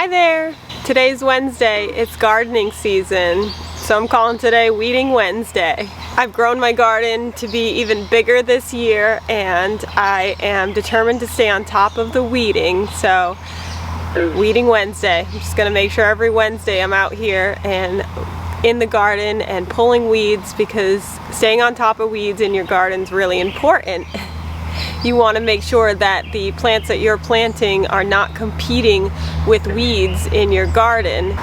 Hi there! Today's Wednesday, it's gardening season, so I'm calling today Weeding Wednesday. I've grown my garden to be even bigger this year and I am determined to stay on top of the weeding, so Weeding Wednesday. I'm just going to make sure every Wednesday I'm out here and in the garden and pulling weeds, because staying on top of weeds in your garden is really important. You want to make sure that the plants that you're planting are not competing with weeds in your garden.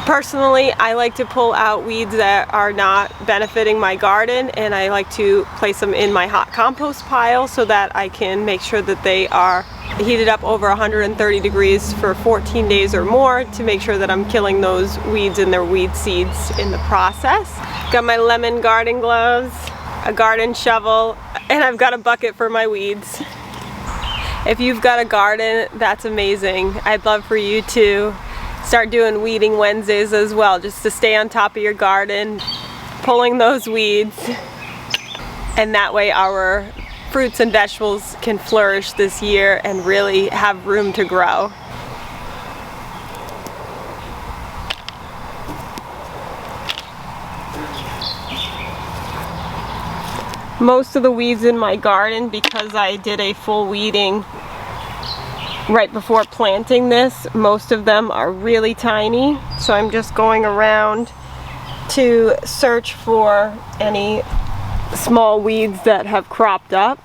Personally, I like to pull out weeds that are not benefiting my garden, and I like to place them in my hot compost pile so that I can make sure that they are heated up over 130 degrees for 14 days or more to make sure that I'm killing those weeds and their weed seeds in the process. Got my lemon garden gloves, a garden shovel, and I've got a bucket for my weeds. If you've got a garden, that's amazing. I'd love for you to start doing Weeding Wednesdays as well, just to stay on top of your garden, pulling those weeds, and that way our fruits and vegetables can flourish this year and really have room to grow. Most of the weeds in my garden, because I did a full weeding right before planting this, most of them are really tiny, so I'm just going around to search for any small weeds that have cropped up.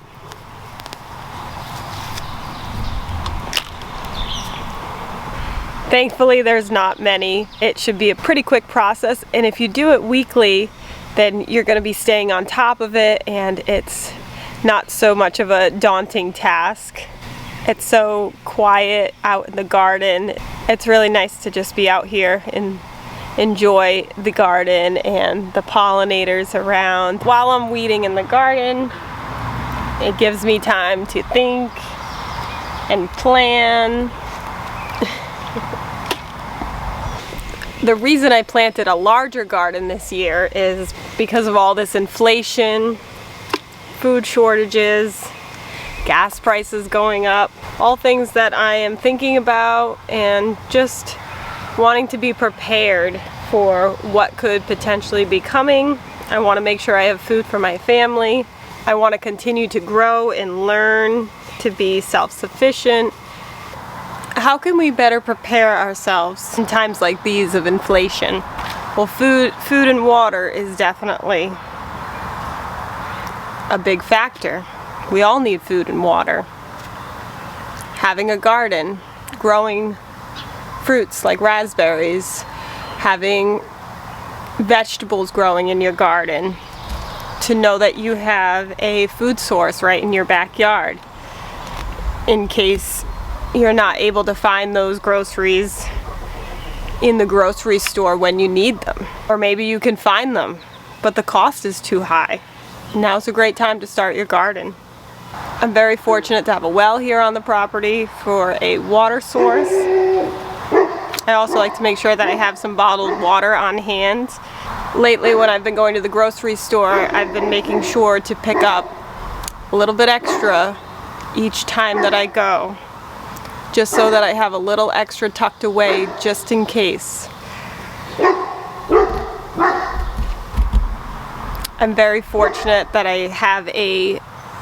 Thankfully there's not many. It should be a pretty quick process, and if you do it weekly, then you're going to be staying on top of it and it's not so much of a daunting task. It's so quiet out in the garden. It's really nice to just be out here and enjoy the garden and the pollinators around. While I'm weeding in the garden, it gives me time to think and plan. The reason I planted a larger garden this year is because of all this inflation, food shortages, gas prices going up, all things that I am thinking about and just wanting to be prepared for what could potentially be coming. I want to make sure I have food for my family. I want to continue to grow and learn to be self-sufficient. How can we better prepare ourselves in times like these of inflation? Well, food and water is definitely a big factor. We all need food and water. Having a garden, growing fruits like raspberries, having vegetables growing in your garden, to know that you have a food source right in your backyard in case you're not able to find those groceries in the grocery store when you need them. Or maybe you can find them, but the cost is too high. Now's a great time to start your garden. I'm very fortunate to have a well here on the property for a water source. I also like to make sure that I have some bottled water on hand. Lately, when I've been going to the grocery store, I've been making sure to pick up a little bit extra each time that I go, just so that I have a little extra tucked away just in case. I'm very fortunate that I have a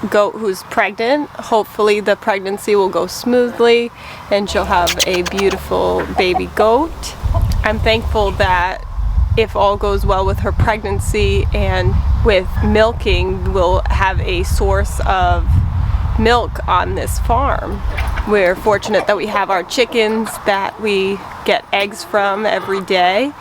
goat who's pregnant. Hopefully the pregnancy will go smoothly and she'll have a beautiful baby goat. I'm thankful that if all goes well with her pregnancy and with milking, we'll have a source of milk on this farm. We're fortunate that we have our chickens that we get eggs from every day,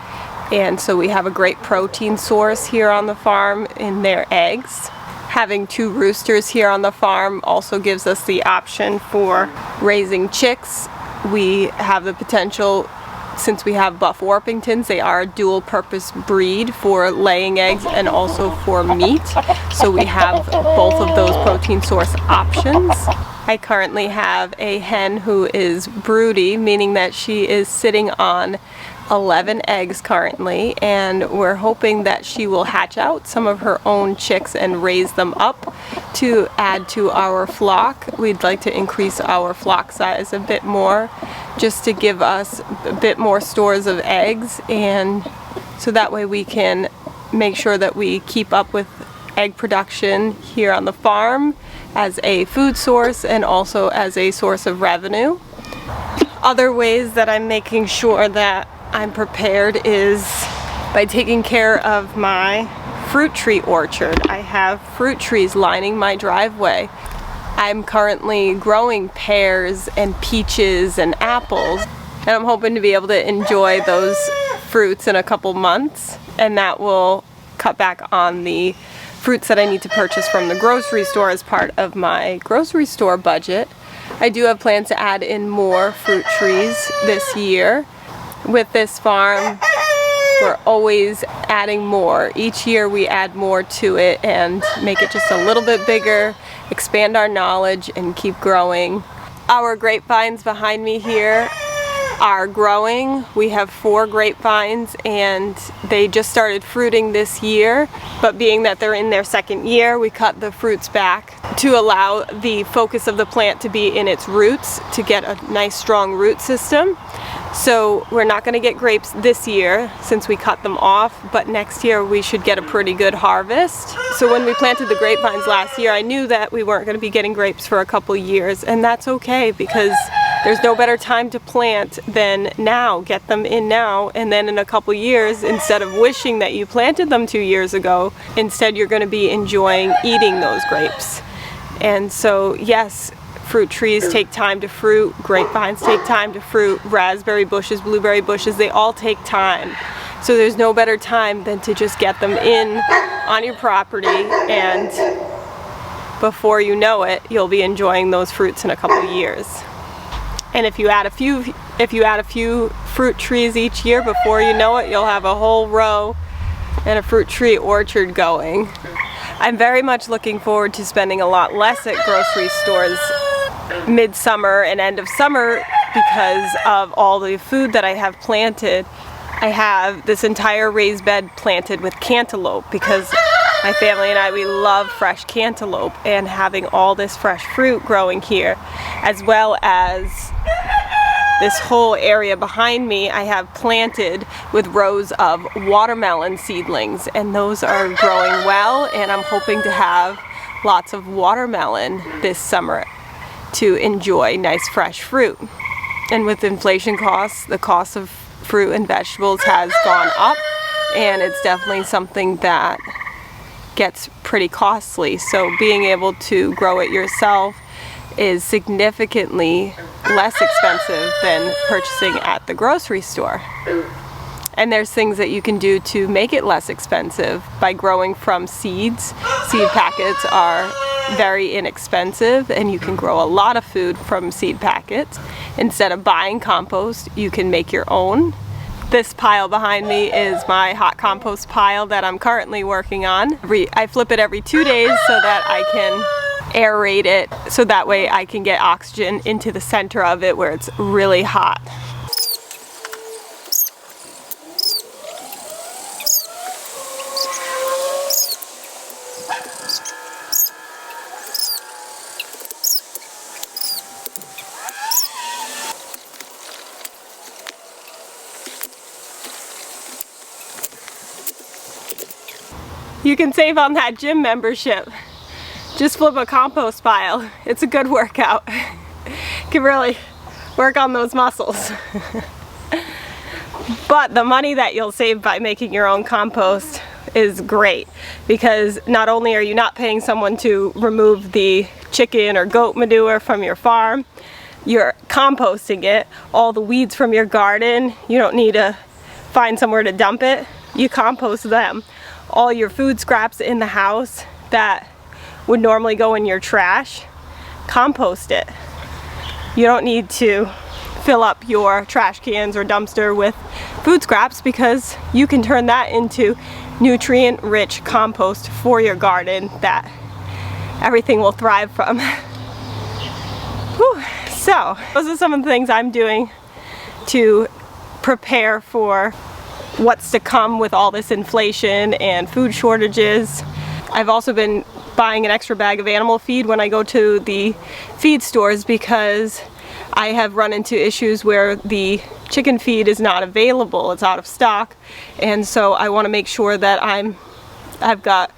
and so we have a great protein source here on the farm in their eggs. Having 2 roosters here on the farm also gives us the option for raising chicks. We have the potential, since we have Buff Orpingtons, they are a dual purpose breed for laying eggs and also for meat. So we have both of those protein source options. I currently have a hen who is broody, meaning that she is sitting on 11 eggs currently, and we're hoping that she will hatch out some of her own chicks and raise them up to add to our flock. We'd like to increase our flock size a bit more just to give us a bit more stores of eggs, and so that way we can make sure that we keep up with egg production here on the farm as a food source and also as a source of revenue. Other ways that I'm making sure that I'm prepared is by taking care of my fruit tree orchard. I have fruit trees lining my driveway. I'm currently growing pears and peaches and apples, and I'm hoping to be able to enjoy those fruits in a couple months, and that will cut back on the fruits that I need to purchase from the grocery store as part of my grocery store budget. I do have plans to add in more fruit trees this year. With this farm, we're always adding more. Each year we add more to it and make it just a little bit bigger, expand our knowledge, and keep growing. Our grapevines behind me here are growing. We have 4 grapevines and they just started fruiting this year, but being that they're in their 2nd year, we cut the fruits back to allow the focus of the plant to be in its roots, to get a nice strong root system. So we're not going to get grapes this year since we cut them off, but next year we should get a pretty good harvest. So when we planted the grapevines last year, I knew that we weren't going to be getting grapes for a couple years, and that's okay because there's no better time to plant than now. Get them in now, and then in a couple years, instead of wishing that you planted them 2 years ago, instead you're going to be enjoying eating those grapes. And so yes, fruit trees take time to fruit, grapevines take time to fruit, raspberry bushes, blueberry bushes, they all take time. So there's no better time than to just get them in on your property, and before you know it, you'll be enjoying those fruits in a couple years. And if you add a few fruit trees each year, before you know it, you'll have a whole row and a fruit tree orchard going. I'm very much looking forward to spending a lot less at grocery stores midsummer and end of summer because of all the food that I have planted. I have this entire raised bed planted with cantaloupe because my family and I, we love fresh cantaloupe, and having all this fresh fruit growing here, as well as this whole area behind me I have planted with rows of watermelon seedlings, and those are growing well, and I'm hoping to have lots of watermelon this summer to enjoy nice fresh fruit. And with inflation costs, the cost of fruit and vegetables has gone up, and it's definitely something that gets pretty costly. So being able to grow it yourself is significantly less expensive than purchasing at the grocery store. And there's things that you can do to make it less expensive by growing from seeds. Seed packets are very inexpensive, and you can grow a lot of food from seed packets. Instead of buying compost, you can make your own. This pile behind me is my hot compost pile that I'm currently working on. I flip it every 2 days so that I can aerate it, so that way I can get oxygen into the center of it where it's really hot. You can save on that gym membership. Just flip a compost pile. It's a good workout. Can really work on those muscles. But the money that you'll save by making your own compost is great, because not only are you not paying someone to remove the chicken or goat manure from your farm, you're composting it. All the weeds from your garden, you don't need to find somewhere to dump it. You compost them. All your food scraps in the house that would normally go in your trash, compost it. You don't need to fill up your trash cans or dumpster with food scraps, because you can turn that into nutrient-rich compost for your garden that everything will thrive from. Whew. So, those are some of the things I'm doing to prepare for what's to come with all this inflation and food shortages. I've also been buying an extra bag of animal feed when I go to the feed stores because I have run into issues where the chicken feed is not available, it's out of stock, and so I want to make sure that I've got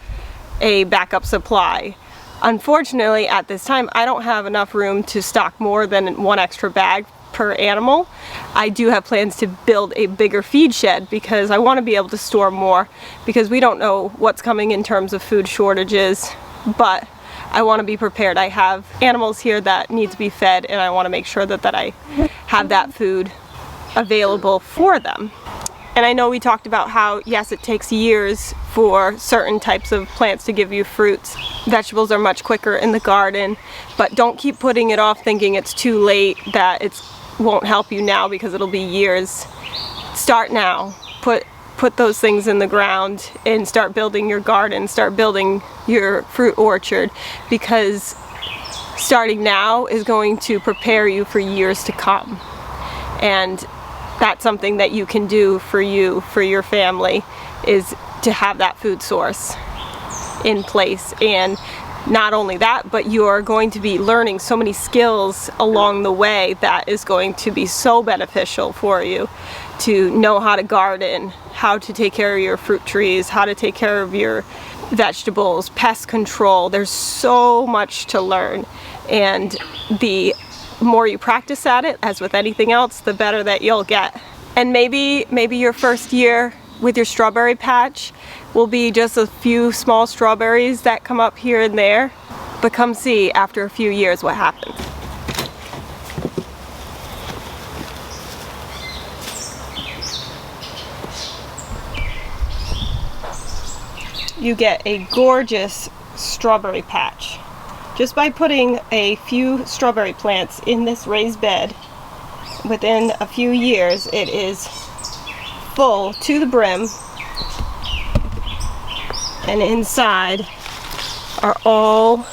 a backup supply. Unfortunately, at this time, I don't have enough room to stock more than one extra bag per animal. I do have plans to build a bigger feed shed because I want to be able to store more, because we don't know what's coming in terms of food shortages, but I want to be prepared. I have animals here that need to be fed, and I want to make sure that I have that food available for them. And I know we talked about how, yes, it takes years for certain types of plants to give you fruits. Vegetables are much quicker in the garden, but don't keep putting it off thinking it's too late, that it won't help you now because it'll be years. Start now. Put those things in the ground and start building your garden, start building your fruit orchard, because starting now is going to prepare you for years to come. And that's something that you can do for you, for your family, is to have that food source in place. And not only that, but you're going to be learning so many skills along the way that is going to be so beneficial for you, to know how to garden, how to take care of your fruit trees, how to take care of your vegetables, pest control. There's so much to learn, and the more you practice at it, as with anything else, the better that you'll get. And maybe your first year with your strawberry patch will be just a few small strawberries that come up here and there, but come see after a few years what happens. You get a gorgeous strawberry patch just by putting a few strawberry plants in this raised bed. Within a few years, it is full to the brim, and inside are all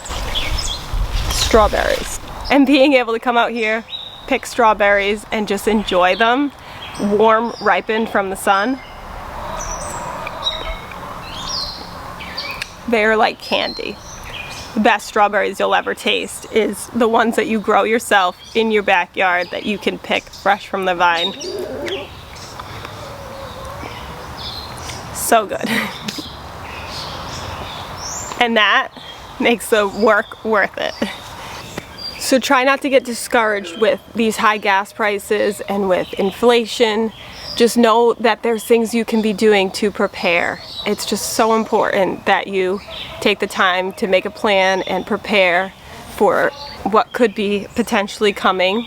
strawberries. And being able to come out here, pick strawberries, and just enjoy them, warm, ripened from the sun, they're like candy. The best strawberries you'll ever taste is the ones that you grow yourself in your backyard, that you can pick fresh from the vine. So good. And that makes the work worth it. So try not to get discouraged with these high gas prices and with inflation. Just know that there's things you can be doing to prepare. It's just so important that you take the time to make a plan and prepare for what could be potentially coming.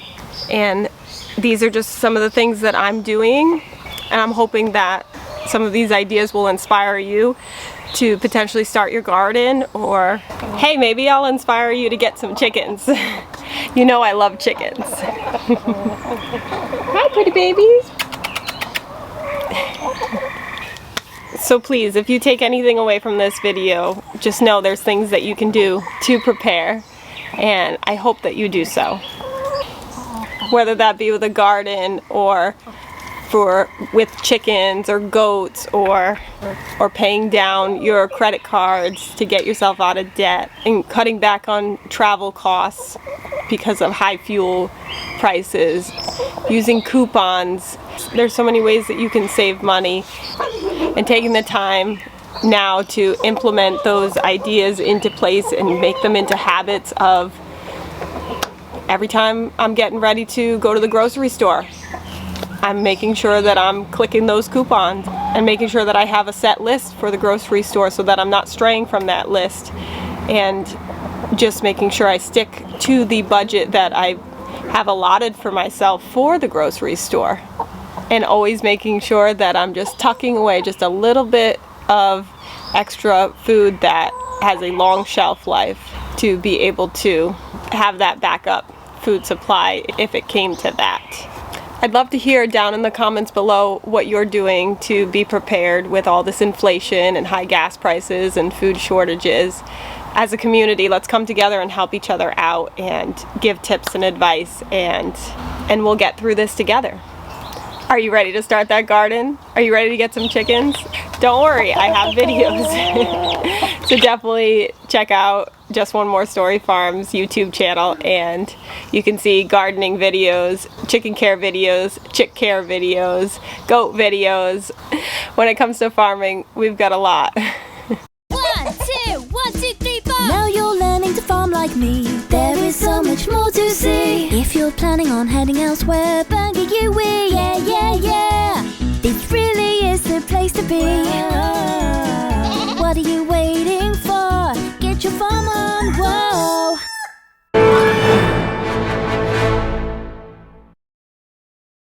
And these are just some of the things that I'm doing, and I'm hoping that some of these ideas will inspire you to potentially start your garden, or hey, maybe I'll inspire you to get some chickens. You know I love chickens. Hi, pretty babies. So please, if you take anything away from this video, just know there's things that you can do to prepare, and I hope that you do so. Whether that be with a garden, or with chickens or goats, or paying down your credit cards to get yourself out of debt, and cutting back on travel costs because of high fuel prices, using coupons. There's so many ways that you can save money, and taking the time now to implement those ideas into place and make them into habits of every time I'm getting ready to go to the grocery store, I'm making sure that I'm clicking those coupons and making sure that I have a set list for the grocery store so that I'm not straying from that list, and just making sure I stick to the budget that I have allotted for myself for the grocery store, and always making sure that I'm just tucking away just a little bit of extra food that has a long shelf life to be able to have that backup food supply if it came to that. I'd love to hear down in the comments below what you're doing to be prepared with all this inflation and high gas prices and food shortages. As a community, let's come together and help each other out and give tips and advice, and we'll get through this together. Are you ready to start that garden? Are you ready to get some chickens? Don't worry, I have videos. So definitely check out Just One More Story Farm's YouTube channel, and you can see gardening videos, chicken care videos, chick care videos, goat videos. When it comes to farming, we've got a lot. 1, 2, 3, 4. Now you're learning to farm like me. There is so much more to see. If you're planning on heading elsewhere, Bangor, yeah, yeah, yeah. This really is the place to be.